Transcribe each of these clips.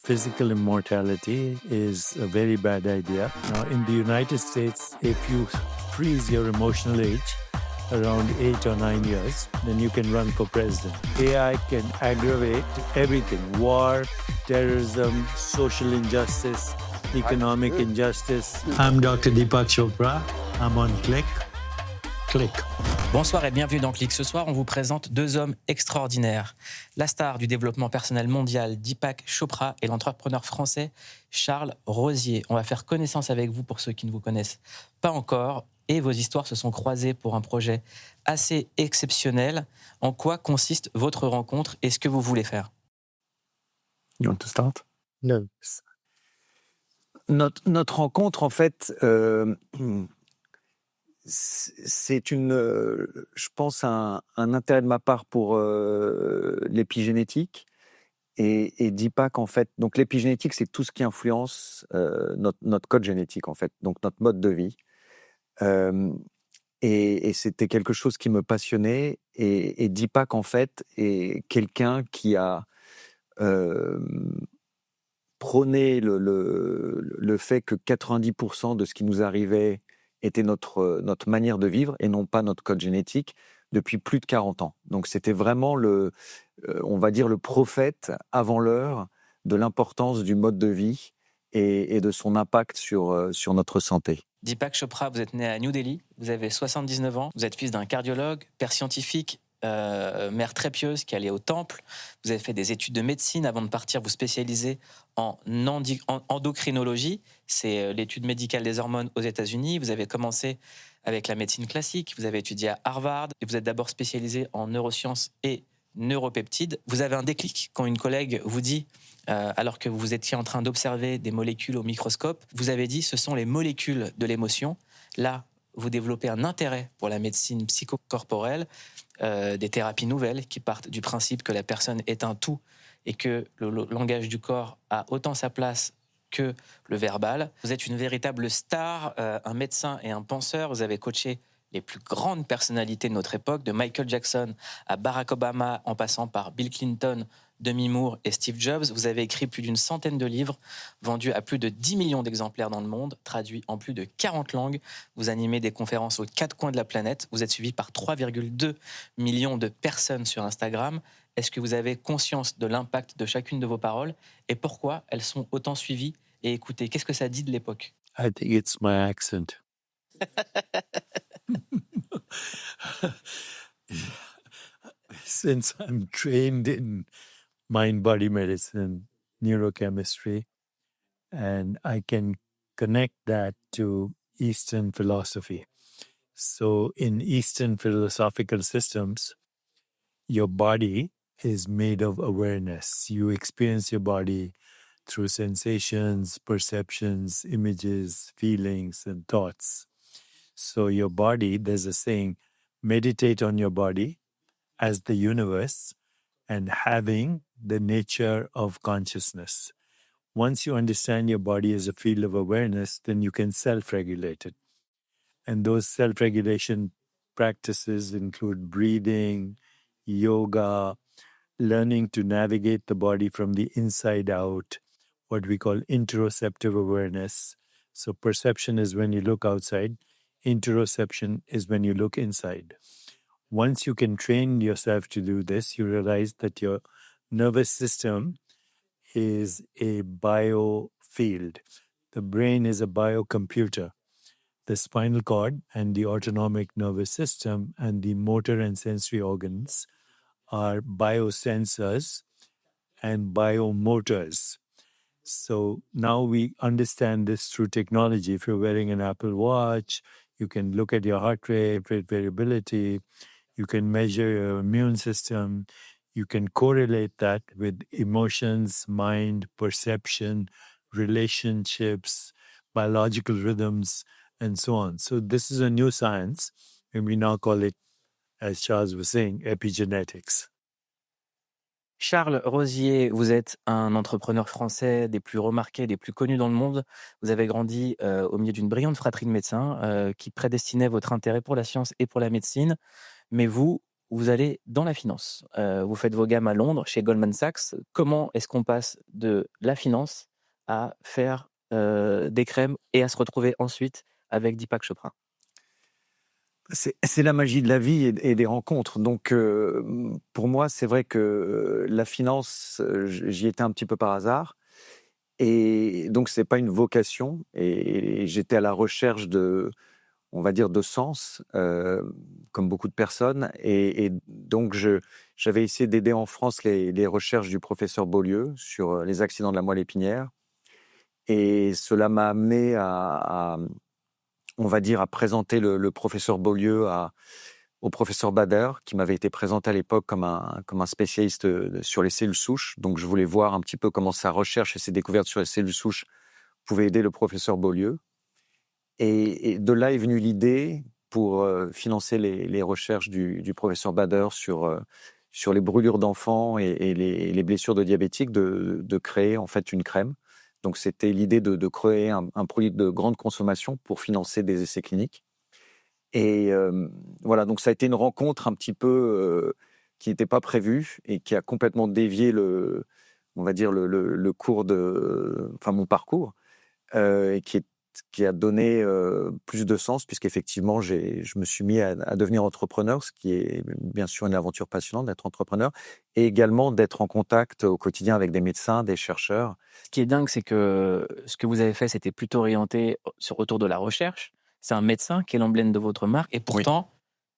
physical immortality is a very bad idea. Now, in the United States, if you freeze your emotional age around 8 or 9 years, then you can run for president. AI can aggravate everything: war, terrorism, social injustice, economic injustice. I'm Dr. Deepak Chopra. I'm on Click. Click. Bonsoir et bienvenue dans Click. Ce soir, on vous présente deux hommes extraordinaires. La star du développement personnel mondial, Deepak Chopra, et l'entrepreneur français, Charles Rosier. On va faire connaissance avec vous pour ceux qui ne vous connaissent pas encore. Et vos histoires se sont croisées pour un projet assez exceptionnel. En quoi consiste votre rencontre et ce que vous voulez faire? You want to start? No. Notre rencontre, en fait, c'est je pense, un intérêt de ma part pour l'épigénétique. Et Deepak, en fait, donc l'épigénétique, c'est tout ce qui influence notre code génétique, en fait, donc notre mode de vie. Et c'était quelque chose qui me passionnait. Et Deepak, en fait, est quelqu'un qui a prôné le fait que 90% de ce qui nous arrivait était notre manière de vivre et non pas notre code génétique depuis plus de 40 ans. Donc c'était vraiment on va dire, le prophète avant l'heure de l'importance du mode de vie et de son impact sur notre santé. Deepak Chopra, vous êtes né à New Delhi, vous avez 79 ans, vous êtes fils d'un cardiologue, père scientifique, mère très pieuse qui allait au temple. Vous avez fait des études de médecine avant de partir vous spécialiser en endocrinologie. C'est l'étude médicale des hormones aux États-Unis. Vous avez commencé avec la médecine classique, vous avez étudié à Harvard et vous êtes d'abord spécialisé en neurosciences et neuropeptides. Vous avez un déclic quand une collègue vous dit, alors que vous étiez en train d'observer des molécules au microscope, vous avez dit ce sont les molécules de l'émotion. Là, vous développez un intérêt pour la médecine psychocorporelle, des thérapies nouvelles qui partent du principe que la personne est un tout et que le langage du corps a autant sa place que le verbal. Vous êtes une véritable star, un médecin et un penseur. Vous avez coaché les plus grandes personnalités de notre époque, de Michael Jackson à Barack Obama, en passant par Bill Clinton, Demi Moore et Steve Jobs. Vous avez écrit plus d'une centaine de livres, vendus à plus de 10 millions d'exemplaires dans le monde, traduits en plus de 40 langues. Vous animez des conférences aux 4 coins de la planète. Vous êtes suivi par 3,2 millions de personnes sur Instagram. Est-ce que vous avez conscience de l'impact de chacune de vos paroles et pourquoi elles sont autant suivies et écoutées? Qu'est-ce que ça dit de l'époque? I think it's my accent. Since I'm trained in mind-body medicine, neurochemistry, and I can connect that to Eastern philosophy. So in Eastern philosophical systems, your body is made of awareness. You experience your body through sensations, perceptions, images, feelings, and thoughts. So your body, there's a saying, meditate on your body as the universe and having the nature of consciousness. Once you understand your body as a field of awareness, then you can self-regulate it. And those self-regulation practices include breathing, yoga, learning to navigate the body from the inside out, what we call interoceptive awareness. So perception is when you look outside. Interoception is when you look inside. Once you can train yourself to do this, you realize that your nervous system is a biofield. The brain is a biocomputer. The spinal cord and the autonomic nervous system and the motor and sensory organs are biosensors and biomotors. So now we understand this through technology. If you're wearing an Apple Watch, you can look at your heart rate variability. You can measure your immune system. You can correlate that with emotions, mind, perception, relationships, biological rhythms, and so on. So this is a new science, and we now call it, as Charles was saying, epigenetics. Charles Rosier, vous êtes un entrepreneur français des plus remarqués, des plus connus dans le monde. Vous avez grandi au milieu d'une brillante fratrie de médecins qui prédestinait votre intérêt pour la science et pour la médecine. Mais vous vous allez dans la finance. Vous faites vos gammes à Londres, chez Goldman Sachs. Comment est-ce qu'on passe de la finance à faire des crèmes et à se retrouver ensuite avec Deepak Chopra? C'est la magie de la vie et des rencontres. Donc, pour moi, c'est vrai que la finance, j'y étais un petit peu par hasard. Et donc, c'est pas une vocation. Et j'étais à la recherche on va dire, de sens, comme beaucoup de personnes. Et donc, j'avais essayé d'aider en France les recherches du professeur Beaulieu sur les accidents de la moelle épinière. Et cela m'a amené on va dire, à présenter le professeur Beaulieu au professeur Bader, qui m'avait été présenté à l'époque comme un spécialiste sur les cellules souches. Donc, je voulais voir un petit peu comment sa recherche et ses découvertes sur les cellules souches pouvaient aider le professeur Beaulieu. Et de là est venue l'idée, pour financer les recherches du professeur Bader sur les brûlures d'enfants et les blessures de diabétiques, de créer en fait une crème. Donc, c'était l'idée de créer un produit de grande consommation pour financer des essais cliniques. Et voilà, donc ça a été une rencontre un petit peu qui n'était pas prévue et qui a complètement dévié on va dire le cours mon parcours, et qui a donné plus de sens, puisqu'effectivement, je me suis mis à devenir entrepreneur, ce qui est bien sûr une aventure passionnante d'être entrepreneur, et également d'être en contact au quotidien avec des médecins, des chercheurs. Ce qui est dingue, c'est que ce que vous avez fait, c'était plutôt orienté autour de la recherche. C'est un médecin qui est l'emblème de votre marque. Et pourtant,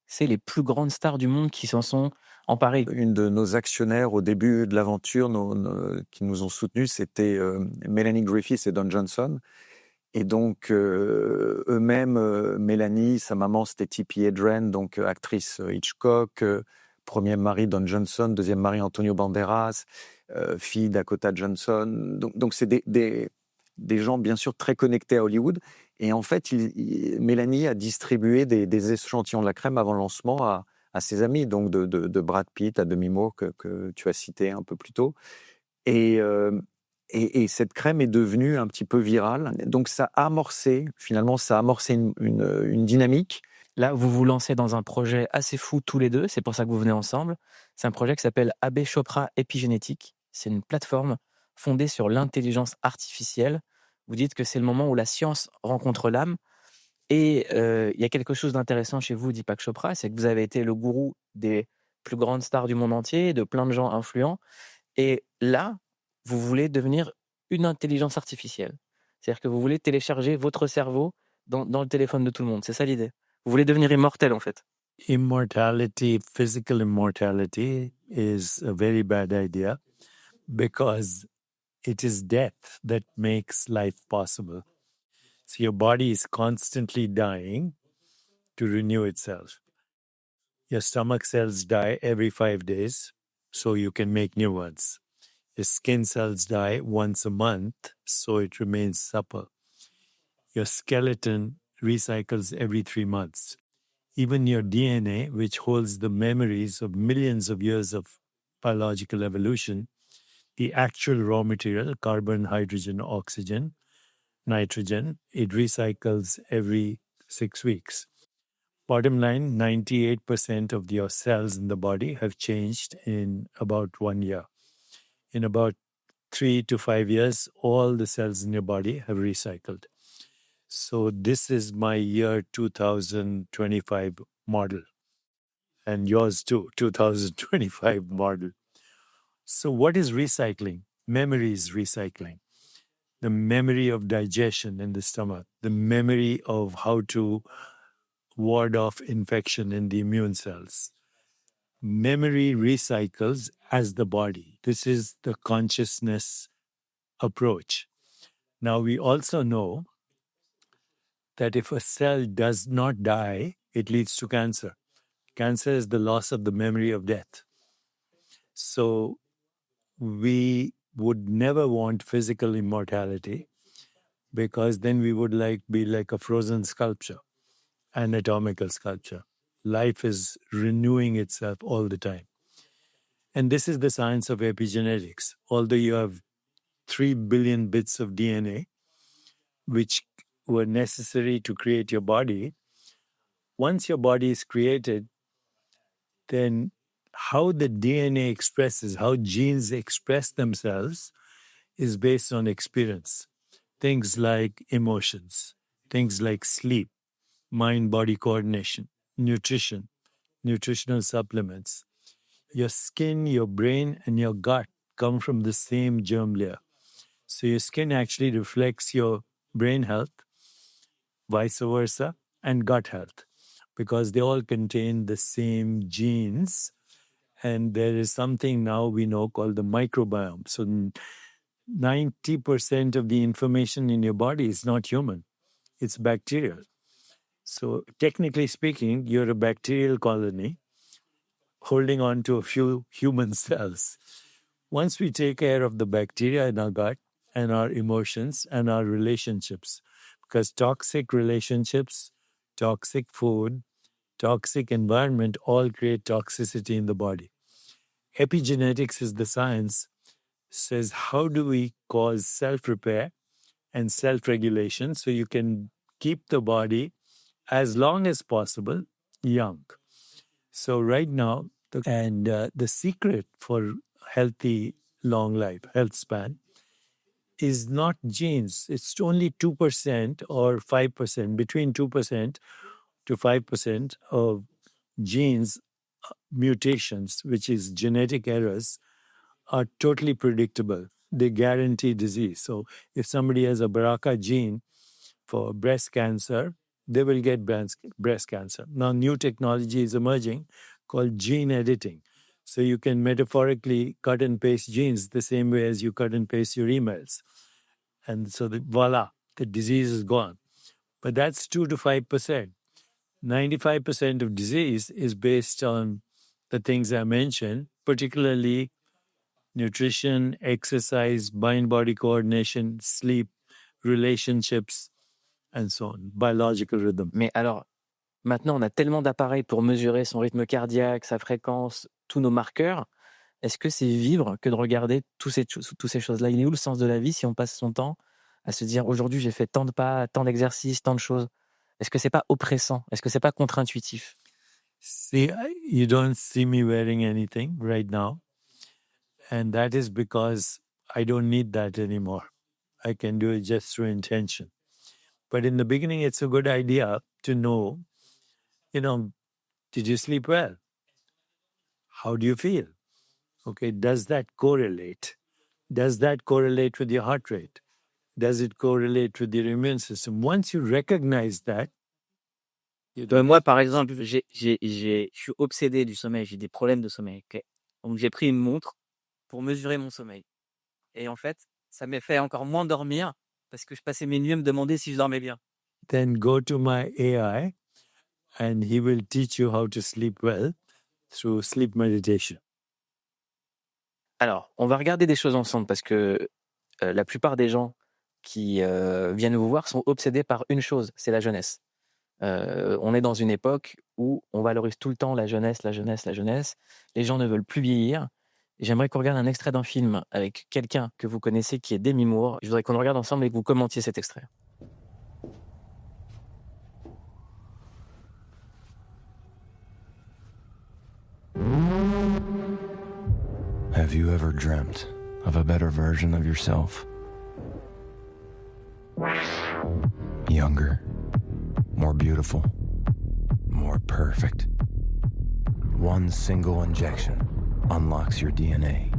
c'est les plus grandes stars du monde qui s'en sont emparées. Une de nos actionnaires au début de l'aventure, qui nous ont soutenus, c'était Melanie Griffiths et Don Johnson. Et donc, eux-mêmes, Mélanie, sa maman, c'était Tippi Hedren, donc actrice Hitchcock, premier mari Don Johnson, deuxième mari Antonio Banderas, fille Dakota Johnson. Donc c'est des gens, bien sûr, très connectés à Hollywood. Et en fait, Mélanie a distribué des échantillons de la crème avant le lancement à ses amis, donc de Brad Pitt à Demi Moore, que tu as cité un peu plus tôt. Et cette crème est devenue un petit peu virale. Donc, ça a amorcé une dynamique. Là, vous vous lancez dans un projet assez fou tous les deux. C'est pour ça que vous venez ensemble. C'est un projet qui s'appelle AB Chopra Épigénétique. C'est une plateforme fondée sur l'intelligence artificielle. Vous dites que c'est le moment où la science rencontre l'âme. Et il y a quelque chose d'intéressant chez vous, Deepak Chopra, c'est que vous avez été le gourou des plus grandes stars du monde entier, de plein de gens influents. Et là, vous voulez devenir une intelligence artificielle. C'est-à-dire que vous voulez télécharger votre cerveau dans le téléphone de tout le monde. C'est ça l'idée. Vous voulez devenir immortel, en fait. Immortality, physical immortality, is a very bad idea because it is death that makes life possible. So your body is constantly dying to renew itself. Your stomach cells die every 5 days, so you can make new ones. Your skin cells die once a month, so it remains supple. Your skeleton recycles every 3 months. Even your DNA, which holds the memories of millions of years of biological evolution, the actual raw material, carbon, hydrogen, oxygen, nitrogen, it recycles every 6 weeks. Bottom line, 98% of your cells in the body have changed in about 1 year. In about 3 to 5 years, all the cells in your body have recycled. So this is my year 2025 model. And yours too, 2025 model. So what is recycling? Memory is recycling. The memory of digestion in the stomach, the memory of how to ward off infection in the immune cells. Memory recycles as the body. This is the consciousness approach. Now, we also know that if a cell does not die, it leads to cancer. Cancer is the loss of the memory of death. So we would never want physical immortality, because then we would be like a frozen sculpture, anatomical sculpture. Life is renewing itself all the time. And this is the science of epigenetics. Although you have 3 billion bits of DNA, which were necessary to create your body, once your body is created, then how the DNA expresses, how genes express themselves is based on experience. Things like emotions, things like sleep, mind-body coordination, nutrition, nutritional supplements. Your skin, your brain, and your gut come from the same germ layer. So your skin actually reflects your brain health, vice versa, and gut health, because they all contain the same genes. And there is something now we know called the microbiome. So 90% of the information in your body is not human, it's bacterial. So technically speaking, you're a bacterial colony holding on to a few human cells. Once we take care of the bacteria in our gut and our emotions and our relationships, because toxic relationships, toxic food, toxic environment all create toxicity in the body. Epigenetics is the science, says how do we cause self-repair and self-regulation so you can keep the body as long as possible young. So right now, the secret for healthy long life, health span, is not genes. It's only 2% or 5%, between 2% to 5% of genes mutations, which is genetic errors, are totally predictable. They guarantee disease. So if somebody has a BRCA gene for breast cancer, they will get breast cancer. Now, new technology is emerging called gene editing. So you can metaphorically cut and paste genes the same way as you cut and paste your emails. And so voila, the disease is gone. But that's 2 to 5%. 95% of disease is based on the things I mentioned, particularly nutrition, exercise, mind-body coordination, sleep, relationships, and so on, biological rhythm. Mais alors, maintenant, on a tellement d'appareils pour mesurer son rythme cardiaque, sa fréquence, tous nos marqueurs. Est-ce que c'est vivre que de regarder toutes ces choses-là? Il est où le sens de la vie si on passe son temps à se dire aujourd'hui j'ai fait tant de pas, tant d'exercices, tant de choses? Est-ce que c'est pas oppressant? Est-ce que c'est pas contre-intuitif? See, you don't see me wearing anything right now. And that is because I don't need that anymore. I can do it just through intention. But in the beginning, it's a good idea to know, did you sleep well? How do you feel? Okay, does that correlate? Does that correlate with your heart rate? Does it correlate with your immune system? Once you recognize that, Moi, par exemple, je suis obsédé du sommeil, j'ai des problèmes de sommeil. Okay. Donc, j'ai pris une montre pour mesurer mon sommeil. Et en fait, ça m'a fait encore moins dormir parce que je passais mes nuits à me demander si je dormais bien. Then go to my AI and he will teach you how to sleep well through sleep meditation. Alors, on va regarder des choses ensemble parce que la plupart des gens qui viennent vous voir sont obsédés par une chose, c'est la jeunesse. On est dans une époque où on valorise tout le temps la jeunesse, la jeunesse, la jeunesse. Les gens ne veulent plus vieillir. J'aimerais qu'on regarde un extrait d'un film avec quelqu'un que vous connaissez qui est Demi Moore. Je voudrais qu'on le regarde ensemble et que vous commentiez cet extrait. Have you ever dreamt of a better version of yourself? Younger, more beautiful, more perfect. One single injection unlocks your DNA,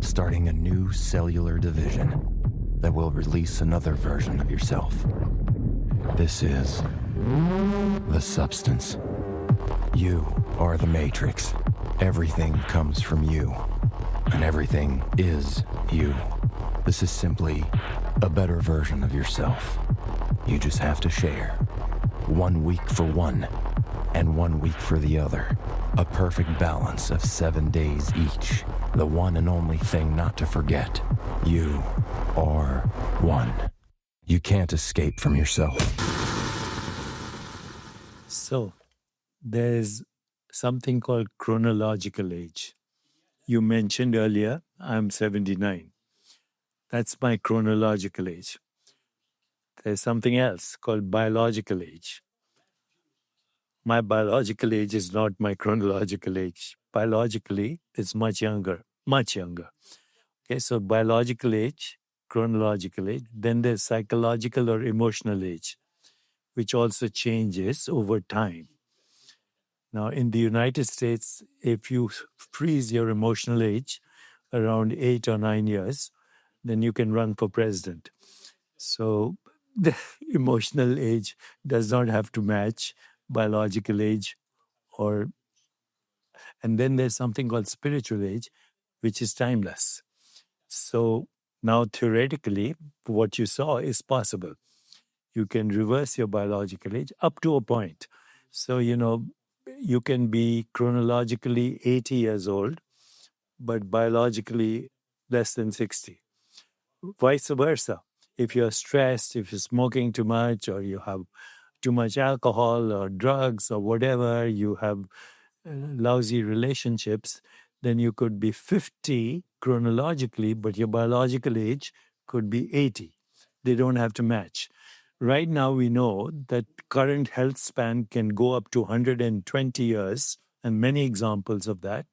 starting a new cellular division that will release another version of yourself. This is the substance. You are the matrix. Everything comes from you, and everything is you. This is simply a better version of yourself. You just have to share. 1 week for one, and 1 week for the other. A perfect balance of 7 days each. The one and only thing not to forget. You are one. You can't escape from yourself. So, there's something called chronological age. You mentioned earlier, I'm 79. That's my chronological age. There's something else called biological age. my biological age is not my chronological age. Biologically, it's much younger, much younger. Okay, so biological age, chronological age, then there's psychological or emotional age, which also changes over time. Now, in the United States, if you freeze your emotional age around 8 or 9 years, then you can run for president. So the emotional age does not have to match biological age and then there's something called spiritual age, which is timeless. So now theoretically, what you saw is possible. You can reverse your biological age up to a point. So, you can be chronologically 80 years old, but biologically less than 60. Vice versa. If you're stressed, if you're smoking too much, or you have too much alcohol or drugs or whatever, you have lousy relationships, then you could be 50 chronologically, but your biological age could be 80. They don't have to match. Right now, we know that current health span can go up to 120 years, and many examples of that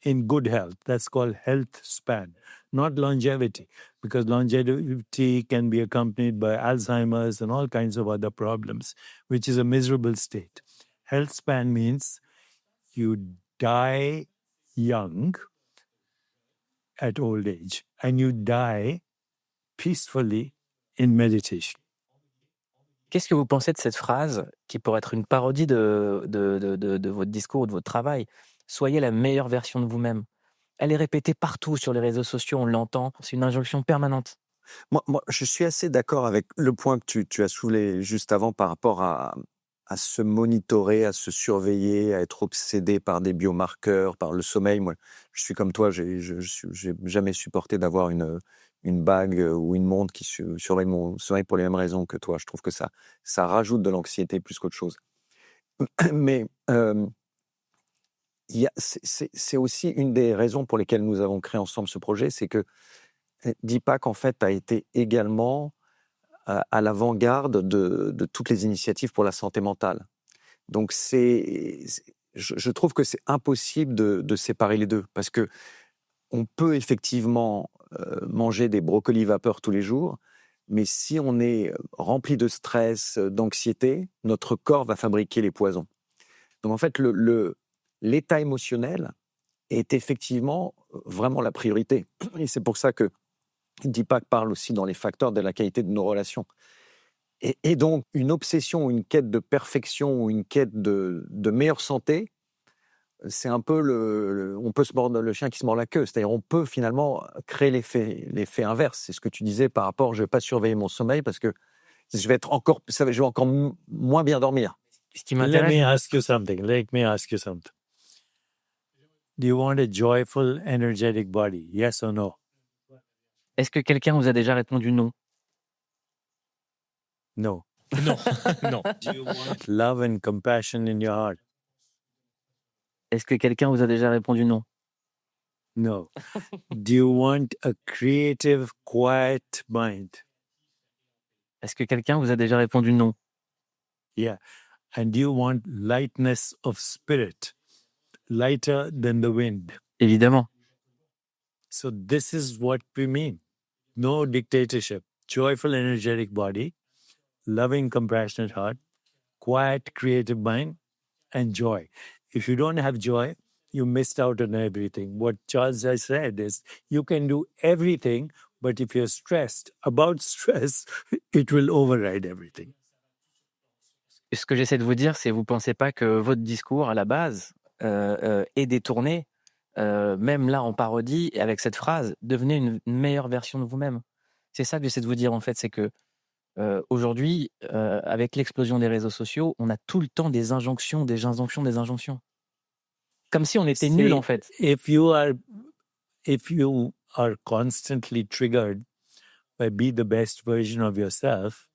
in good health. That's called health span, not longevity, because longevity can be accompanied by Alzheimer's and all kinds of other problems, which is a miserable state. Health span means you die young at old age, and you die peacefully in meditation. Qu'est-ce que vous pensez de cette phrase qui pourrait être une parodie de votre discours ou de votre travail? Soyez la meilleure version de vous-même. Elle est répétée partout sur les réseaux sociaux, on l'entend, c'est une injonction permanente. Moi, je suis assez d'accord avec le point que tu as soulevé juste avant par rapport à se monitorer, à se surveiller, à être obsédé par des biomarqueurs, par le sommeil. Moi, je suis comme toi, j'ai jamais supporté d'avoir une bague ou une montre qui surveille mon sommeil pour les mêmes raisons que toi. Je trouve que ça rajoute de l'anxiété plus qu'autre chose. Mais c'est aussi une des raisons pour lesquelles nous avons créé ensemble ce projet, c'est que Deepak, en fait, a été également à l'avant-garde de toutes les initiatives pour la santé mentale. Donc, je trouve que c'est impossible de séparer les deux, parce que on peut effectivement manger des brocolis vapeur tous les jours, mais si on est rempli de stress, d'anxiété, notre corps va fabriquer les poisons. Donc, en fait, l'état émotionnel est effectivement vraiment la priorité. Et c'est pour ça que Deepak parle aussi dans les facteurs de la qualité de nos relations. Et donc, une obsession ou une quête de perfection ou une quête de meilleure santé, c'est un peu on peut se mordre le chien qui se mord la queue. C'est-à-dire, on peut finalement créer l'effet inverse. C'est ce que tu disais par rapport, je ne vais pas surveiller mon sommeil parce que je vais encore moins bien dormir. Ce qui m'intéresse. Let me ask you something. Do you want a joyful, energetic body? Yes or no? Est-ce que quelqu'un vous a déjà répondu non? No. Non, non. Do you want love and compassion in your heart? Est-ce que quelqu'un vous a déjà répondu non? No. Do you want a creative, quiet mind? Est-ce que quelqu'un vous a déjà répondu non? Yeah. And do you want lightness of spirit, lighter than the wind? Évidemment. So this is what we mean. No dictatorship. Joyful, energetic body, loving, compassionate heart, quiet, creative mind, and joy. If you don't have joy, you missed out on everything. What Charles has said is you can do everything, but if you're stressed about stress, it will override everything. Ce que j'essaie de vous dire, c'est vous ne pensez pas que votre discours, à la base, est détourné, même là en parodie, et avec cette phrase, devenez une meilleure version de vous-même. C'est ça que j'essaie de vous dire, en fait, c'est que aujourd'hui, avec l'explosion des réseaux sociaux, on a tout le temps des injonctions. Comme si on était nuls, en fait. If you are constantly triggered by be the best version of yourself,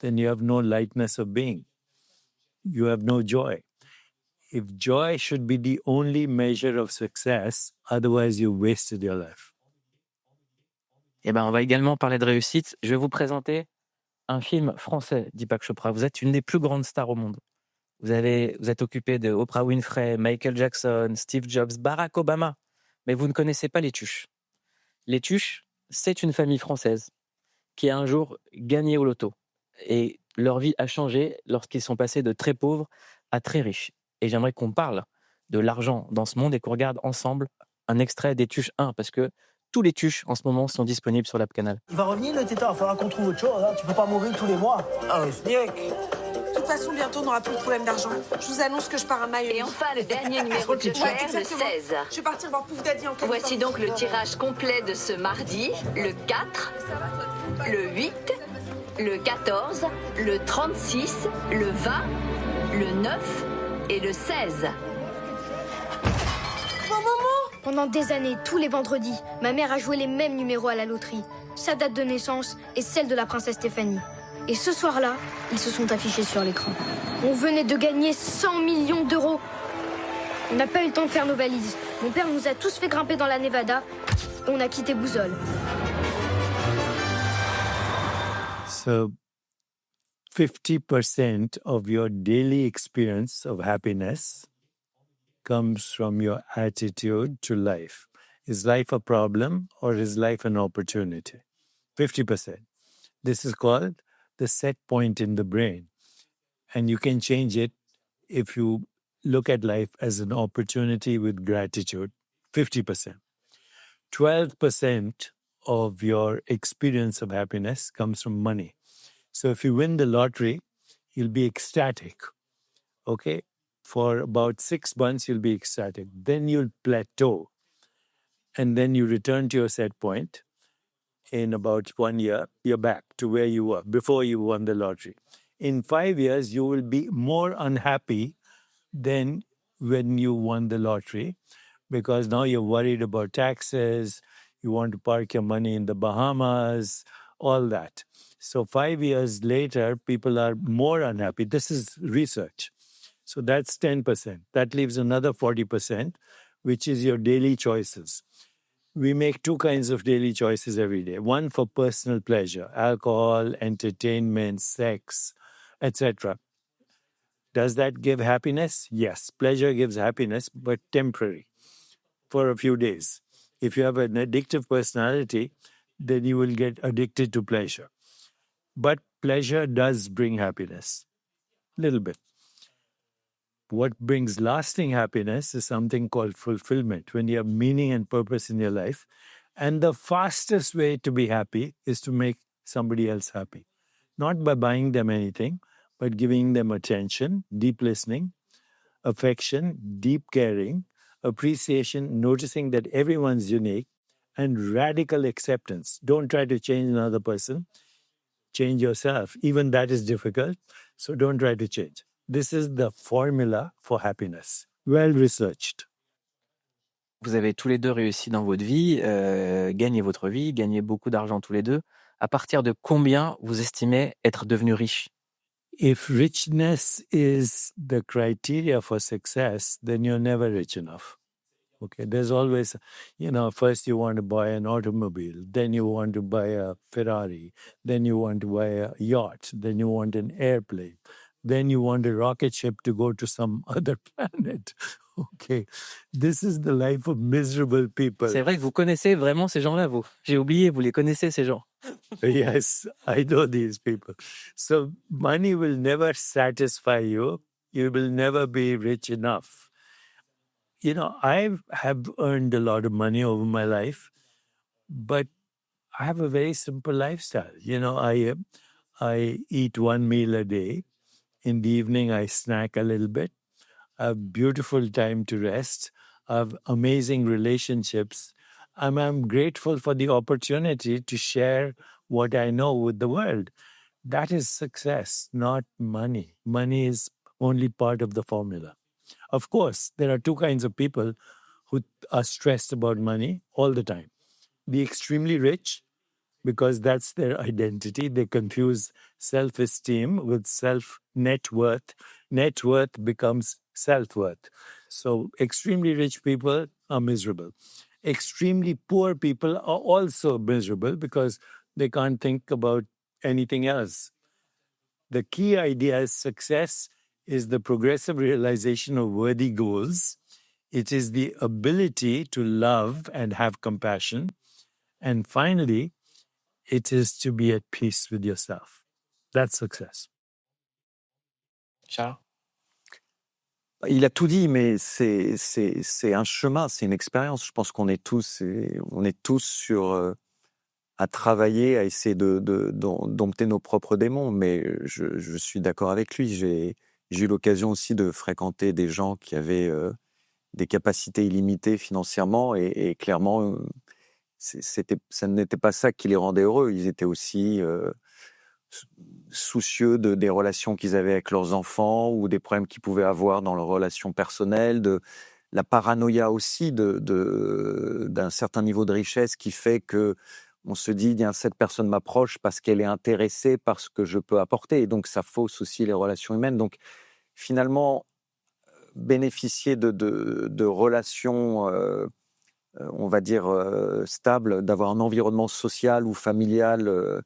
then you have no lightness of being. You have no joy. If joy should be the only measure of success, otherwise you wasted your life. Eh ben, on va également parler de réussite. Je vais vous présenter un film français, Deepak Chopra. Vous êtes une des plus grandes stars au monde. Vous êtes occupé de Oprah Winfrey, Michael Jackson, Steve Jobs, Barack Obama. Mais vous ne connaissez pas les Tuches. Les Tuches, c'est une famille française qui a un jour gagné au loto. Et leur vie a changé lorsqu'ils sont passés de très pauvres à très riches. Et j'aimerais qu'on parle de l'argent dans ce monde et qu'on regarde ensemble un extrait des Tuches 1, parce que tous les Tuches en ce moment sont disponibles sur l'app CANAL. Il va revenir le tétard, il faudra qu'on trouve autre chose, hein. Tu peux pas mourir tous les mois. Ah, Sniek. De toute façon, bientôt, on n'aura plus de problème d'argent. Je vous annonce que je pars à Miami. Et enfin, le dernier numéro de Cheffe, le 16. Je vais partir voir Pouf Daddy en Californie. Voici donc le tirage complet de ce mardi, le 4, le 8, le 14, le 36, le 20, le 9 et le 16. Pendant des années, tous les vendredis, ma mère a joué les mêmes numéros à la loterie. Sa date de naissance et celle de la princesse Stéphanie. Et ce soir-là, ils se sont affichés sur l'écran. On venait de gagner 100 millions d'euros. On n'a pas eu le temps de faire nos valises. Mon père nous a tous fait grimper dans la Nevada. On a quitté Boussole. So 50% of your daily experience of happiness comes from your attitude to life. Is life a problem or is life an opportunity? 50%. This is called the set point in the brain. And you can change it if you look at life as an opportunity with gratitude. 50%. 12% of your experience of happiness comes from money. So if you win the lottery, you'll be ecstatic. Okay? For about 6 months, you'll be ecstatic. Then you'll plateau. And then you return to your set point. In about 1 year, you're back to where you were before you won the lottery. In 5 years, you will be more unhappy than when you won the lottery, because now you're worried about taxes, you want to park your money in the Bahamas, all that. So 5 years later, people are more unhappy. This is research. So that's 10%. That leaves another 40%, which is your daily choices. We make two kinds of daily choices every day. One for personal pleasure, alcohol, entertainment, sex, etc. Does that give happiness? Yes. Pleasure gives happiness, but temporary, for a few days. If you have an addictive personality, then you will get addicted to pleasure. But pleasure does bring happiness, a little bit. What brings lasting happiness is something called fulfillment, when you have meaning and purpose in your life. And the fastest way to be happy is to make somebody else happy. Not by buying them anything, but giving them attention, deep listening, affection, deep caring, appreciation, noticing that everyone's unique, and radical acceptance. Don't try to change another person. Change yourself. Even that is difficult, so don't try to change. This is the formula for happiness. Well researched. Vous avez tous les deux réussi dans votre vie, gagné votre vie, gagné beaucoup d'argent tous les deux. À partir de combien vous estimez être devenu riche? If richness is the criteria for success, then you're never rich enough. Okay, there's always, first you want to buy an automobile, then you want to buy a Ferrari, then you want to buy a yacht, then you want an airplane, then you want a rocket ship to go to some other planet. Okay, this is the life of miserable people. C'est vrai que vous connaissez vraiment ces gens-là, vous. J'ai oublié, vous les connaissez, ces gens. Yes, I know these people. So money will never satisfy you. You will never be rich enough. I have earned a lot of money over my life, but I have a very simple lifestyle. I eat one meal a day. In the evening, I snack a little bit. I have beautiful time to rest. I have amazing relationships. I'm grateful for the opportunity to share what I know with the world. That is success, not money. Money is only part of the formula. Of course, there are two kinds of people who are stressed about money all the time. The extremely rich, because that's their identity. They confuse self-esteem with net worth. Net worth becomes self-worth. So extremely rich people are miserable. Extremely poor people are also miserable because they can't think about anything else. The key idea is success is the progressive realization of worthy goals. It is the ability to love and have compassion. And finally, it is to be at peace with yourself. That's success. Charles? Il a tout dit, mais c'est un chemin, c'est une expérience. Je pense qu'on est tous sur à travailler, à essayer de dompter nos propres démons. Mais je suis d'accord avec lui. J'ai eu l'occasion aussi de fréquenter des gens qui avaient des capacités illimitées financièrement et clairement, ça n'était pas ça qui les rendait heureux. Ils étaient aussi soucieux des relations qu'ils avaient avec leurs enfants ou des problèmes qu'ils pouvaient avoir dans leurs relations personnelles, de la paranoïa aussi d'un certain niveau de richesse qui fait que on se dit, cette personne m'approche parce qu'elle est intéressée par ce que je peux apporter. Et donc, ça fausse aussi les relations humaines. Donc, finalement, bénéficier de relations, on va dire, stables, d'avoir un environnement social ou familial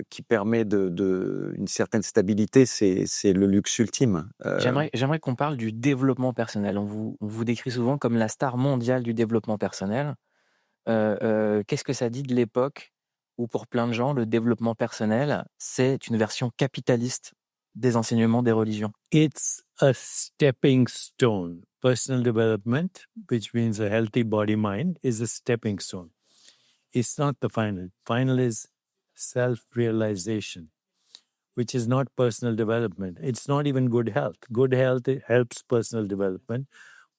qui permet une certaine stabilité, c'est le luxe ultime. J'aimerais qu'on parle du développement personnel. On vous décrit souvent comme la star mondiale du développement personnel. Qu'est-ce que ça dit de l'époque où, pour plein de gens, le développement personnel, c'est une version capitaliste des enseignements des religions? It's a stepping stone. Personal development, which means a healthy body-mind, is a stepping stone. It's not the final. Final is self-realization, which is not personal development. It's not even good health. Good health helps personal development.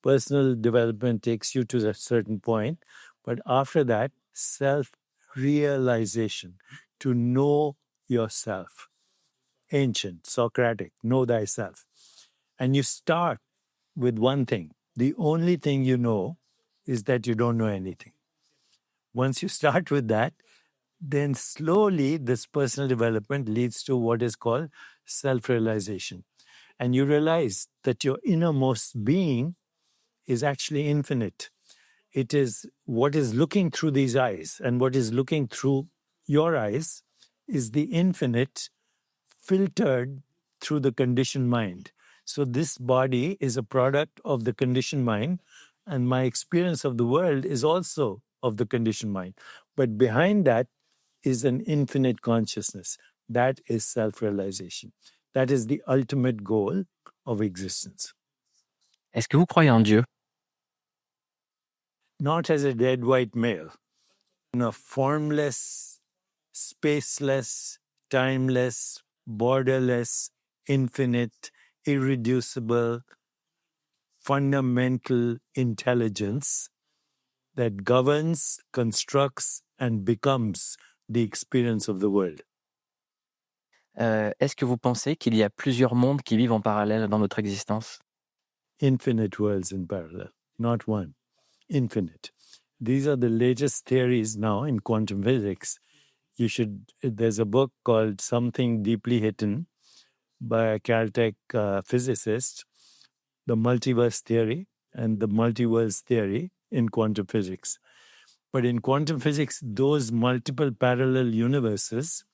Personal development takes you to a certain point, but after that, self-realization, to know yourself. Ancient, Socratic, know thyself. And you start with one thing. The only thing you know is that you don't know anything. Once you start with that, then slowly this personal development leads to what is called self-realization. And you realize that your innermost being is actually infinite. It is what is looking through these eyes, and what is looking through your eyes is the infinite filtered through the conditioned mind. So this body is a product of the conditioned mind, and my experience of the world is also of the conditioned mind. But behind that is an infinite consciousness. That is self-realization. That is the ultimate goal of existence. Est-ce que vous croyez en Dieu? Not as a dead white male, in a formless, spaceless, timeless, borderless, infinite, irreducible, fundamental intelligence that governs, constructs, and becomes the experience of the world. Est-ce que vous pensez qu'il y a plusieurs mondes qui vivent en parallèle dans notre existence? Infinite worlds in parallel, not one. Infinite. These are the latest theories now in quantum physics. There's a book called Something Deeply Hidden by a Caltech physicist, The Multiverse Theory and the Multiverse Theory in quantum physics. But in quantum physics, those multiple parallel universes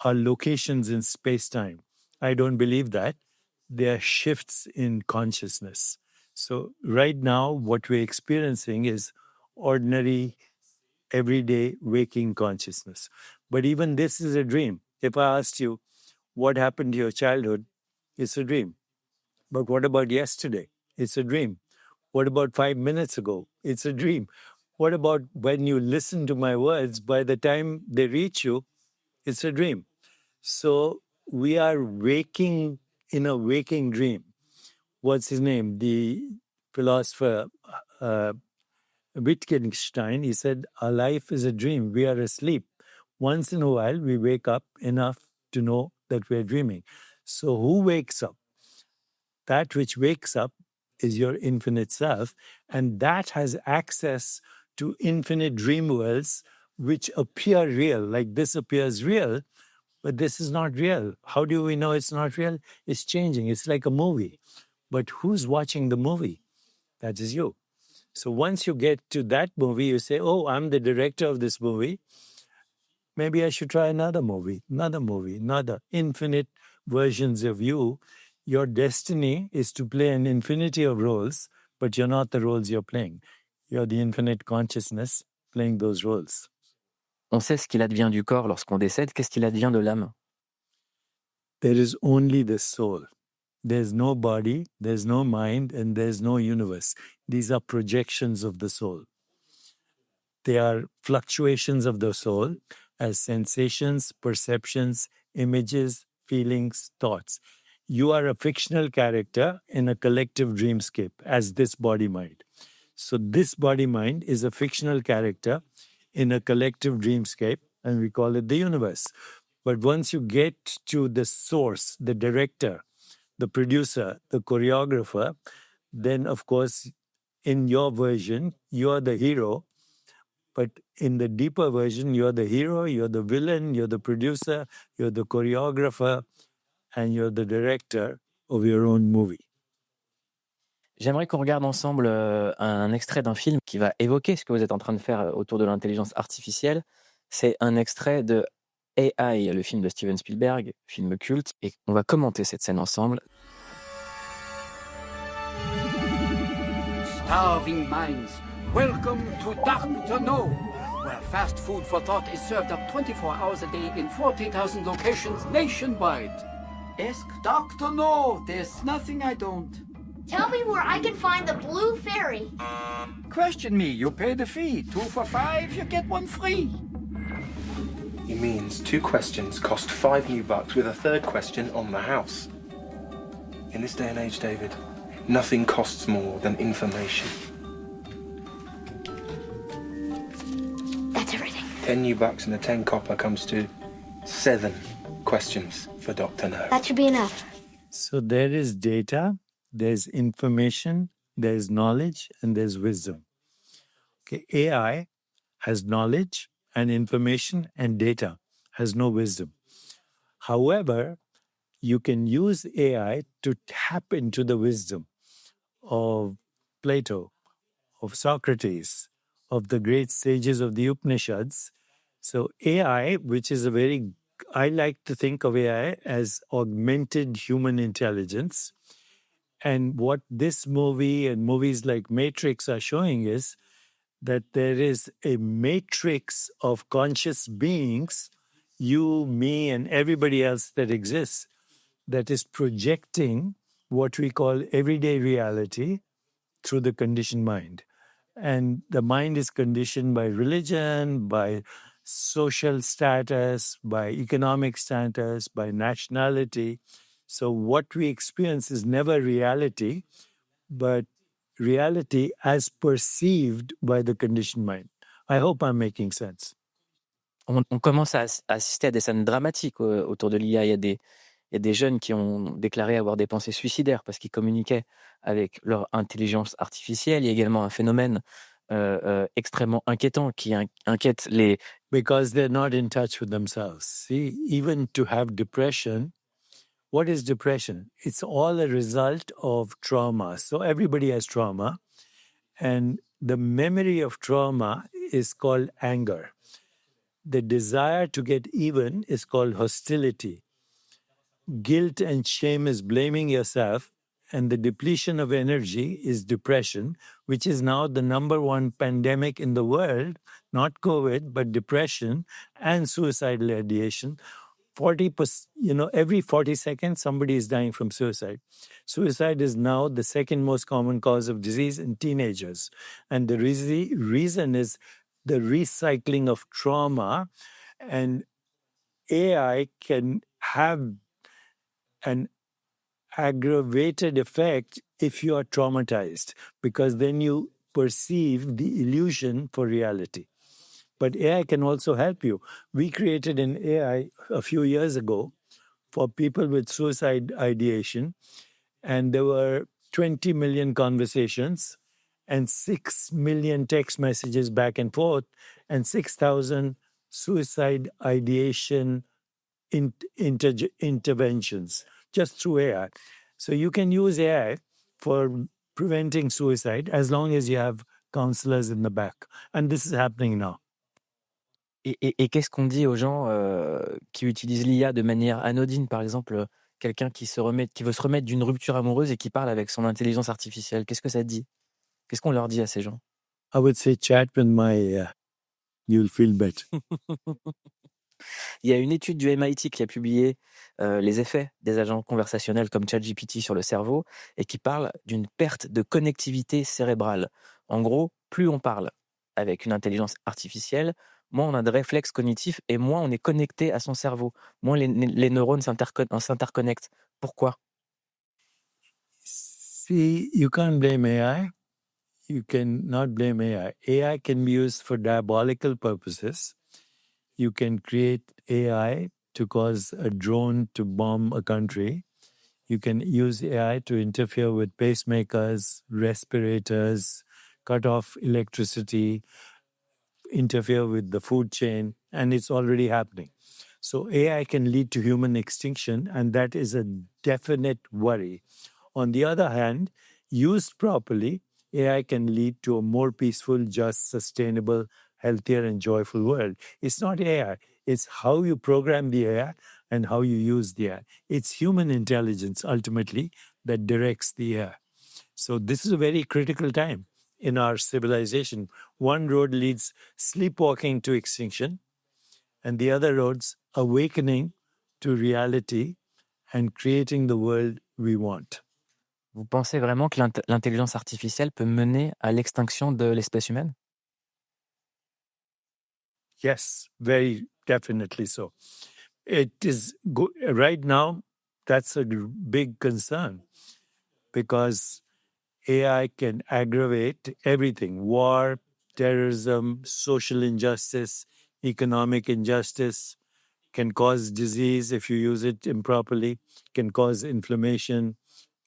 are locations in space-time. I don't believe that. They are shifts in consciousness. So right now, what we're experiencing is ordinary, everyday waking consciousness. But even this is a dream. If I asked you, what happened to your childhood? It's a dream. But what about yesterday? It's a dream. What about 5 minutes ago? It's a dream. What about when you listen to my words, by the time they reach you, it's a dream. So we are waking in a waking dream. What's his name? The philosopher Wittgenstein, he said, our life is a dream. We are asleep. Once in a while, we wake up enough to know that we're dreaming. So who wakes up? That which wakes up is your infinite self, and that has access to infinite dream worlds which appear real, like this appears real, but this is not real. How do we know it's not real? It's changing. It's like a movie. But who's watching the movie? That is you. So once you get to that movie, you say, oh, I'm the director of this movie. Maybe I should try another movie, another infinite versions of you. your destiny is to play an infinity of roles, but you're not the roles you're playing. You're the infinite consciousness playing those roles. On sait ce qu'il advient du corps lorsqu'on décède. Qu'est-ce qu'il advient de l'âme? There is only the soul. There's no body, there's no mind, and there's no universe. These are projections of the soul. They are fluctuations of the soul as sensations, perceptions, images, feelings, thoughts. You are a fictional character in a collective dreamscape as this body-mind. So this body-mind is a fictional character in a collective dreamscape, and we call it the universe. But once you get to the source, the director, the producer, the choreographer, then of course, in your version, you're the hero. But in the deeper version, you're the hero, you're the villain, you're the producer, you're the choreographer, and you're the director of your own movie. J'aimerais qu'on regarde ensemble un extrait d'un film qui va évoquer ce que vous êtes en train de faire autour de l'intelligence artificielle. C'est un extrait de AI, le film de Steven Spielberg, film culte, et on va commenter cette scène ensemble. Starving minds, welcome to Doctor No, where fast food for thought is served up 24 hours a day in 40,000 locations nationwide. Ask Doctor No, there's nothing I don't. Tell me where I can find the blue fairy. Question me, you pay the fee. 2 for 5, you get 1 free. He means 2 questions cost 5 new bucks with a 3rd question on the house. In this day and age, David, nothing costs more than information. That's everything. 10 new bucks and a 10 copper comes to 7 questions for Dr. No. That should be enough. So there is data, there's information, there's knowledge, and there's wisdom. Okay, AI has knowledge and information and data, has no wisdom. However, you can use AI to tap into the wisdom of Plato, of Socrates, of the great sages of the Upanishads. So AI, which is I like to think of AI as augmented human intelligence. And what this movie and movies like Matrix are showing is that there is a matrix of conscious beings, you, me, and everybody else that exists, that is projecting what we call everyday reality through the conditioned mind. And the mind is conditioned by religion, by social status, by economic status, by nationality. So what we experience is never reality, but reality as perceived by the conditioned mind. I hope I'm making sense. On commence à assister à des scènes dramatiques autour de l'IA. Il y a des jeunes qui ont déclaré avoir des pensées suicidaires parce qu'ils communiquaient avec leur intelligence artificielle. Il y a également un phénomène extrêmement inquiétant qui inquiète les... Because they're not in touch with themselves. See, even to have depression, what is depression? It's all a result of trauma. So everybody has trauma. And the memory of trauma is called anger. The desire to get even is called hostility. Guilt and shame is blaming yourself. And the depletion of energy is depression, which is now the #1 pandemic in the world, not COVID, but depression and suicidal ideation. 40%, every 40 seconds, somebody is dying from suicide. Suicide is now the 2nd most common cause of disease in teenagers. And the reason is the recycling of trauma. And AI can have an aggravated effect if you are traumatized, because then you perceive the illusion for reality. But AI can also help you. We created an AI a few years ago for people with suicide ideation, and there were 20 million conversations and 6 million text messages back and forth, and 6,000 suicide ideation interventions just through AI. So you can use AI for preventing suicide as long as you have counselors in the back. And this is happening now. Et qu'est-ce qu'on dit aux gens qui utilisent l'IA de manière anodine? Par exemple, quelqu'un qui veut se remettre d'une rupture amoureuse et qui parle avec son intelligence artificielle? Qu'est-ce que ça te dit? Qu'est-ce qu'on leur dit à ces gens? I would say chat with my, you'll feel better. Il y a une étude du MIT qui a publié les effets des agents conversationnels comme ChatGPT sur le cerveau et qui parle d'une perte de connectivité cérébrale. En gros, plus on parle avec une intelligence artificielle, moins on a de réflexes cognitifs et moins on est connecté à son cerveau. Moins les neurones s'interconnectent. Pourquoi? See, you can't blame AI. You cannot blame AI. AI can be used for diabolical purposes. You can create AI to cause a drone to bomb a country. You can use AI to interfere with pacemakers, respirators, cut off electricity, interfere with the food chain, and it's already happening. So AI can lead to human extinction, and that is a definite worry. On the other hand, used properly, AI can lead to a more peaceful, just, sustainable, healthier, and joyful world. It's not AI. It's how you program the AI and how you use the AI. It's human intelligence, ultimately, that directs the AI. So this is a very critical time in our civilization. One road leads sleepwalking to extinction, and the other roads awakening to reality and creating the world we want. Vous pensez vraiment que l'intelligence artificielle peut mener à l'extinction de l'espèce humaine? Yes, very definitely so. It is right now, that's a big concern because AI can aggravate everything: war, terrorism, social injustice, economic injustice, can cause disease if you use it improperly, can cause inflammation,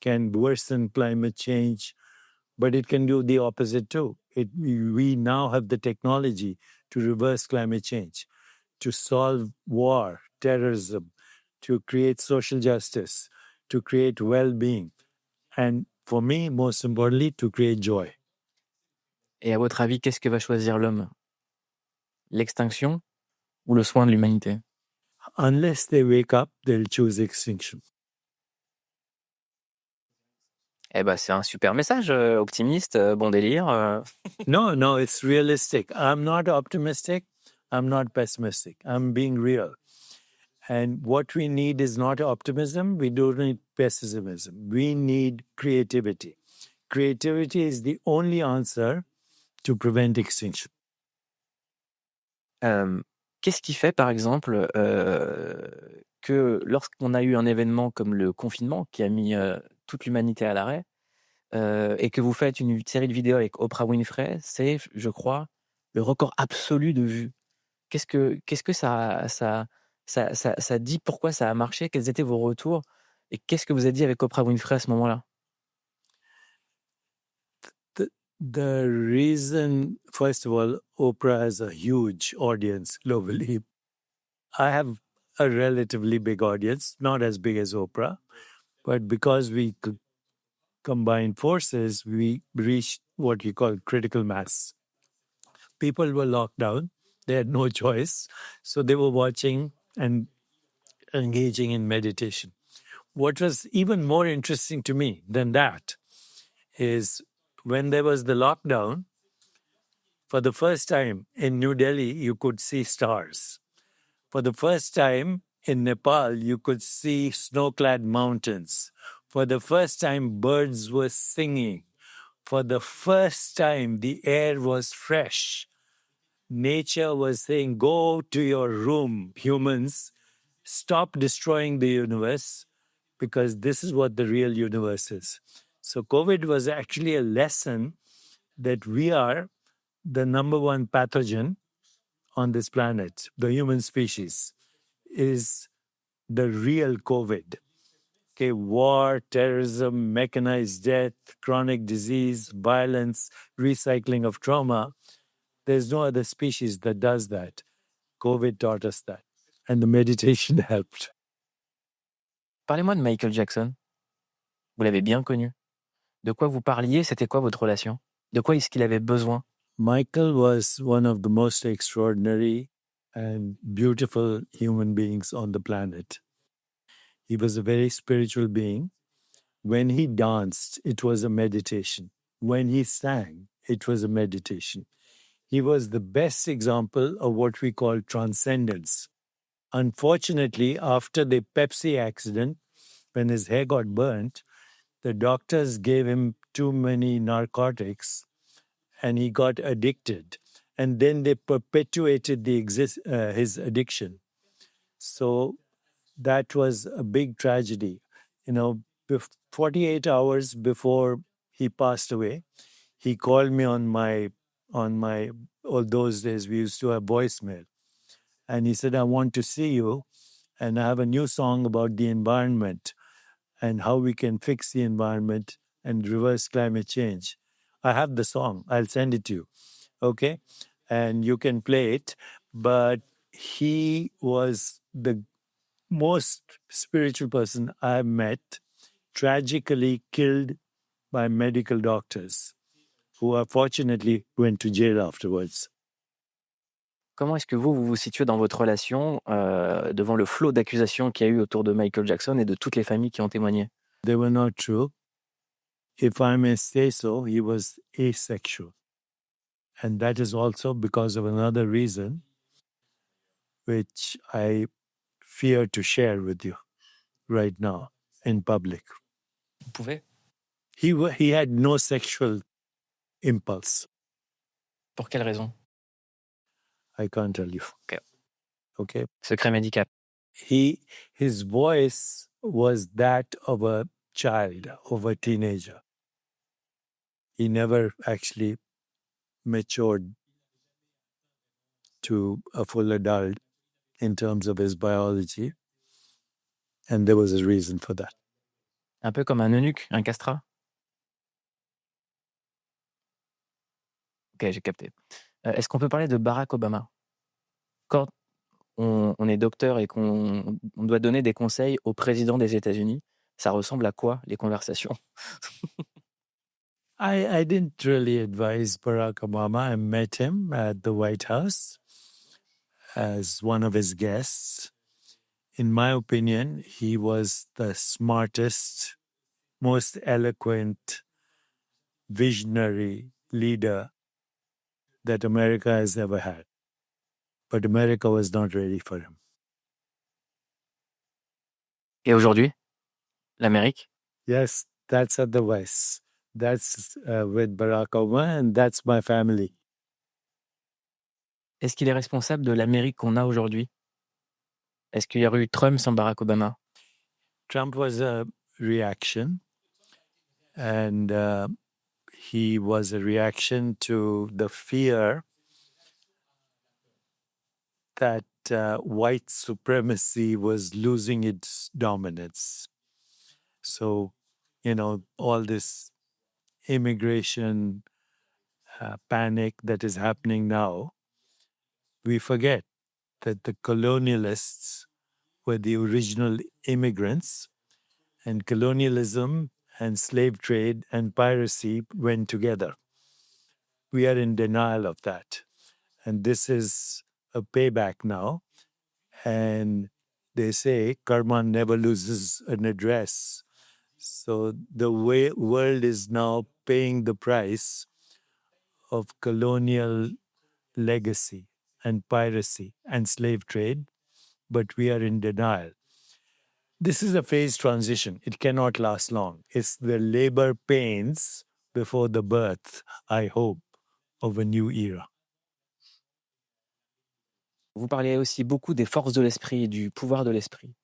can worsen climate change, but it can do the opposite too. We now have the technology to reverse climate change, to solve war, terrorism, to create social justice, to create well-being, and for me, most importantly, to create joy. Et à votre avis, qu'est-ce que va choisir l'homme? L'extinction ou le soin de l'humanité? Unless they wake up, they'll choose extinction. Eh ben, c'est un super message, optimiste, bon délire. No, it's realistic. I'm not optimistic. I'm not pessimistic. I'm being real. And what we need is not optimism. We don't need pessimism. We need creativity. Creativity is the only answer to prevent extinction. Qu'est-ce qui fait, par exemple, que lorsqu'on a eu un événement comme le confinement qui a mis toute l'humanité à l'arrêt, et que vous faites une série de vidéos avec Oprah Winfrey, c'est, je crois, le record absolu de vues. Qu'est-ce que ça dit? Pourquoi ça a marché? Quels étaient vos retours? Et qu'est-ce que vous avez dit avec Oprah Winfrey à ce moment-là? The reason, first of all, Oprah has a huge audience globally. I have a relatively big audience, not as big as Oprah, but because we could combine forces, we reached what we call critical mass. People were locked down. They had no choice. So they were watching and engaging in meditation. What was even more interesting to me than that is when there was the lockdown, for the first time in New Delhi, you could see stars. For the first time in Nepal, you could see snow-clad mountains. For the first time, birds were singing. For the first time, the air was fresh. Nature was saying, go to your room, humans. Stop destroying the universe because this is what the real universe is. So COVID was actually a lesson that we are the number one pathogen on this planet. The human species is the real COVID. Okay, war, terrorism, mechanized death, chronic disease, violence, recycling of trauma. There's no other species that does that. COVID taught us that. And the meditation helped. Parlez-moi de Michael Jackson. Vous l'avez bien connu. De quoi vous parliez? C'était quoi votre relation? De quoi est-ce qu'il avait besoin? Michael was one of the most extraordinary and beautiful human beings on the planet. He was a very spiritual being. When he danced, it was a meditation. When he sang, it was a meditation. He was the best example of what we call transcendence. Unfortunately, after the Pepsi accident, when his hair got burnt, the doctors gave him too many narcotics and he got addicted. And then they perpetuated his addiction. So that was a big tragedy. 48 hours before he passed away, he called me on my all those days we used to have voicemail. And he said, I want to see you. And I have a new song about the environment and how we can fix the environment and reverse climate change. I have the song. I'll send it to you. Okay? And you can play it. But he was the most spiritual person I've met, tragically killed by medical doctors who unfortunately went to jail afterwards. Comment est-ce que vous vous situez dans votre relation devant le flot d'accusations qu'il y a eu autour de Michael Jackson et de toutes les familles qui ont témoigné? They were not true. If I may say so, he was asexual. And that is also because of another reason, which I fear to share with you right now in public. Vous pouvez? He had no sexual impulse. Pour quelle raison? I can't tell you. Okay. Secret médical. His voice was that of a child, of a teenager. He never actually matured to a full adult in terms of his biology. And there was a reason for that. Un peu comme un eunuque, un castrat? Ok, j'ai capté. Est-ce qu'on peut parler de Barack Obama? Quand on est docteur et qu'on doit donner des conseils au président des États-Unis, ça ressemble à quoi, les conversations? I didn't really advise Barack Obama. I met him at the White House as one of his guests. In my opinion, he was the smartest, most eloquent, visionary leader that America has ever had. But America was not ready for him. Et aujourd'hui, l'Amérique? Yes, that's otherwise. That's with Barack Obama, and that's my family. Est-ce qu'il est responsable de l'Amérique qu'on a aujourd'hui? Est-ce qu'il y aurait eu Trump sans Barack Obama? Trump was a reaction, and he was a reaction to the fear that white supremacy was losing its dominance. So, all this immigration panic that is happening now, we forget that the colonialists were the original immigrants, and colonialism and slave trade and piracy went together. We are in denial of that. And this is a payback now. And they say karma never loses an address. So the world is now paying the price of colonial legacy and piracy and slave trade, but we are in denial. This is a phase transition. It cannot last long. It's the labor pains before the birth, I hope, of a new era. Vous parlez aussi beaucoup des forces de l'esprit, du pouvoir de l'esprit.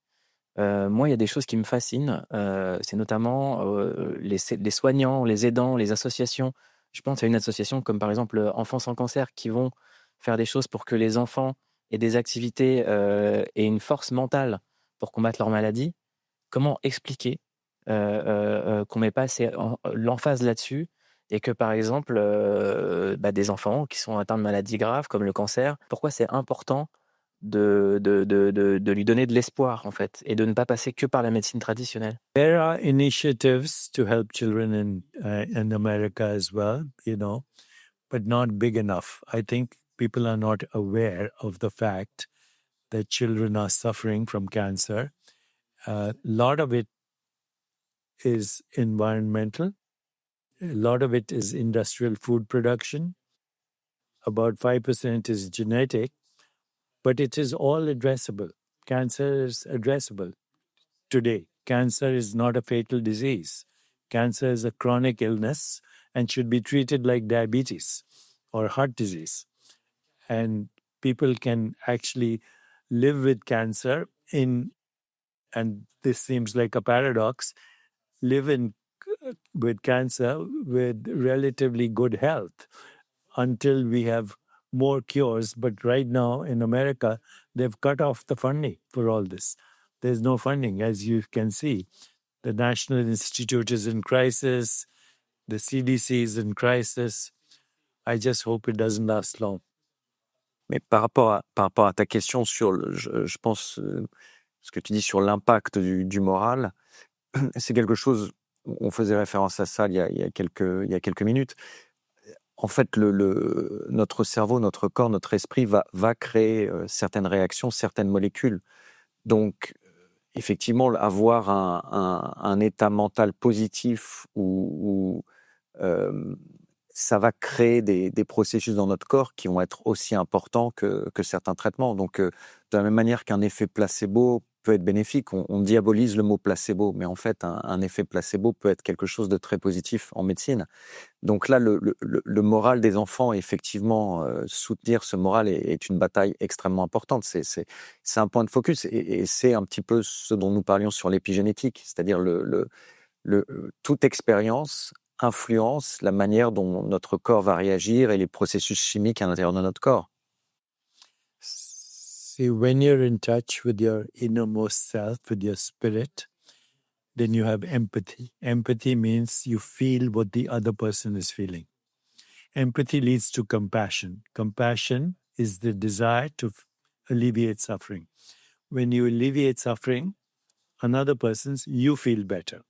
Moi, il y a des choses qui me fascinent. C'est notamment les soignants, les aidants, les associations. Je pense à une association comme par exemple Enfants sans cancer qui vont faire des choses pour que les enfants aient des activités et une force mentale pour combattre leur maladie. Comment expliquer qu'on met pas assez l'emphase là-dessus et que par exemple des enfants qui sont atteints de maladies graves comme le cancer, pourquoi c'est important de lui donner de l'espoir en fait et de ne pas passer que par la médecine traditionnelle? There are initiatives to help children in America as well, but not big enough. I think people are not aware of the fact that children are suffering from cancer A lot of it is environmental. A lot of it is industrial food production. About 5% is genetic, but it is all addressable. Cancer is addressable today. Cancer is not a fatal disease. Cancer is a chronic illness and should be treated like diabetes or heart disease. And people can actually live with cancer and this seems like a paradox, with cancer with relatively good health until we have more cures. But right now in America, they've cut off the funding for all this. There's no funding, as you can see. The National Institute is in crisis. The CDC is in crisis. I just hope it doesn't last long. Mais par rapport à ta question sur, je pense, ce que tu dis sur l'impact du moral, c'est quelque chose, on faisait référence à ça il y a quelques minutes. En fait, notre cerveau, notre corps, notre esprit va créer certaines réactions, certaines molécules. Donc, effectivement, avoir un état mental positif où ça va créer des processus dans notre corps qui vont être aussi importants que certains traitements. Donc, de la même manière qu'un effet placebo peut être bénéfique, on diabolise le mot placebo, mais en fait, un effet placebo peut être quelque chose de très positif en médecine. Donc là, le moral des enfants, effectivement, soutenir ce moral est une bataille extrêmement importante. C'est un point de focus et c'est un petit peu ce dont nous parlions sur l'épigénétique, c'est-à-dire toute expérience influence la manière dont notre corps va réagir et les processus chimiques à l'intérieur de notre corps. See, when you're in touch with your innermost self, with your spirit, then you have empathy. Empathy means you feel what the other person is feeling. Empathy leads to compassion. Compassion is the desire to alleviate suffering. When you alleviate suffering, another person's, you feel better.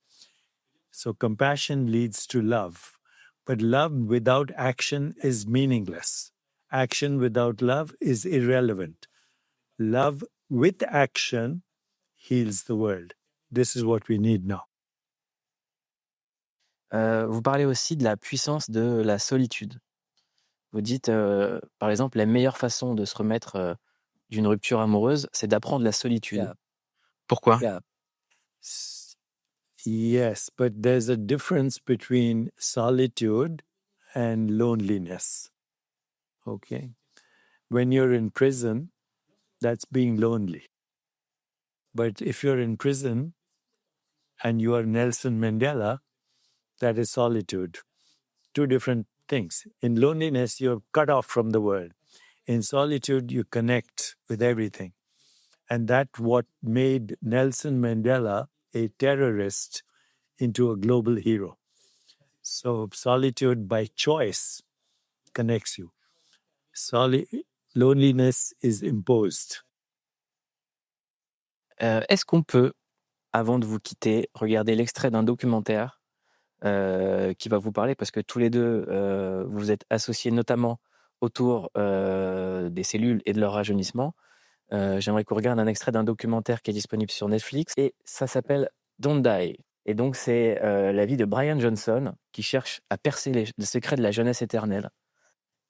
So compassion leads to love. But love without action is meaningless. Action without love is irrelevant. Love with action heals the world. This is what we need now. Vous parlez aussi de la puissance de la solitude. Vous dites, par exemple, la meilleure façon de se remettre d'une rupture amoureuse, c'est d'apprendre la solitude. Yeah. Pourquoi? Yeah. Yes, but there's a difference between solitude and loneliness. Okay? When you're in prison, that's being lonely. But if you're in prison and you are Nelson Mandela, that is solitude. Two different things. In loneliness, you're cut off from the world. In solitude, you connect with everything. And that's what made Nelson Mandela a terrorist into a global hero. So solitude by choice connects you. Loneliness is imposed. Est-ce qu'on peut, avant de vous quitter, regarder l'extrait d'un documentaire qui va vous parler, parce que tous les deux, vous êtes associés notamment autour des cellules et de leur rajeunissement. J'aimerais qu'on regarde un extrait d'un documentaire qui est disponible sur Netflix et ça s'appelle Don't Die. Et donc c'est la vie de Brian Johnson qui cherche à percer les secrets de la jeunesse éternelle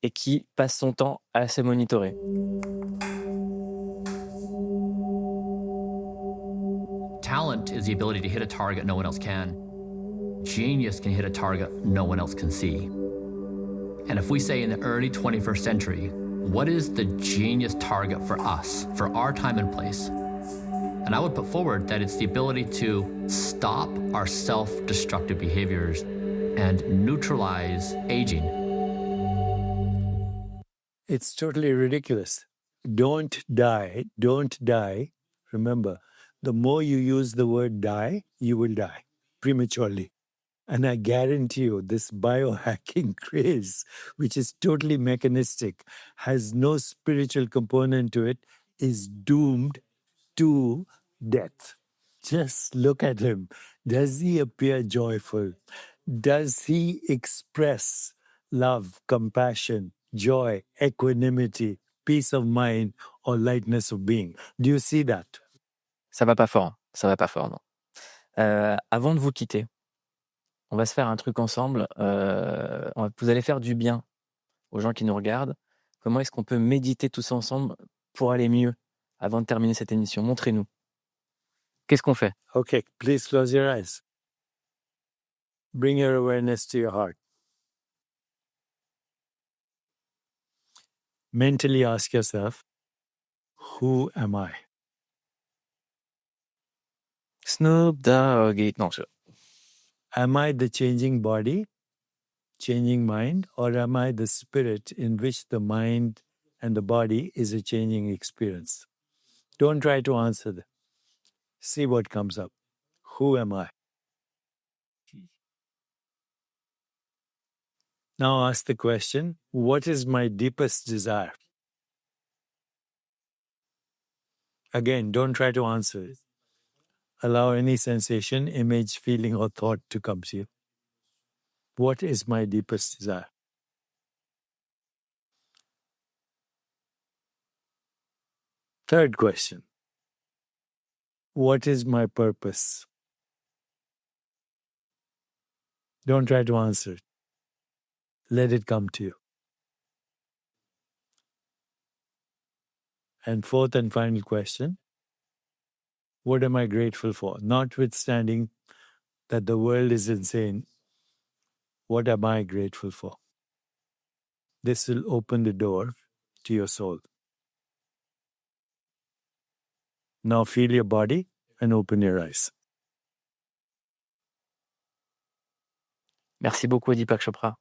et qui passe son temps à se monitorer. Talent is the ability to hit a target no one else can. Genius can hit a target no one else can see. And if we say in the early 21st century, what is the genius target for us, for our time and place? And I would put forward that it's the ability to stop our self-destructive behaviors and neutralize aging. It's totally ridiculous. Don't die. Don't die. Remember, the more you use the word die, you will die prematurely. And I guarantee you, this biohacking craze, which is totally mechanistic, has no spiritual component to it, is doomed to death. Just look at him. Does he appear joyful? Does he express love, compassion, joy, equanimity, peace of mind, or lightness of being? Do you see that? Ça va pas fort. Ça va pas fort, non. Avant de vous quitter, on va se faire un truc ensemble. Vous allez faire du bien aux gens qui nous regardent. Comment est-ce qu'on peut méditer tous ensemble pour aller mieux avant de terminer cette émission? Montrez-nous. Qu'est-ce qu'on fait? Okay, please close your eyes. Bring your awareness to your heart. Mentally ask yourself, who am I? Snoop Doggy. Non, Am I the changing body, changing mind, or am I the spirit in which the mind and the body is a changing experience? Don't try to answer that. See what comes up. Who am I? Now ask the question, what is my deepest desire? Again, don't try to answer it. Allow any sensation, image, feeling, or thought to come to you. What is my deepest desire? Third question. What is my purpose? Don't try to answer it. Let it come to you. And fourth and final question. What am I grateful for? Notwithstanding that the world is insane, what am I grateful for? This will open the door to your soul. Now feel your body and open your eyes. Merci beaucoup, Deepak Chopra.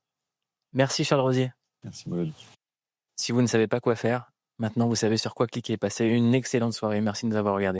Merci, Charles Rosier. Merci, Mouloud. Si vous ne savez pas quoi faire, maintenant vous savez sur quoi cliquer. Passez une excellente soirée. Merci de nous avoir regardés.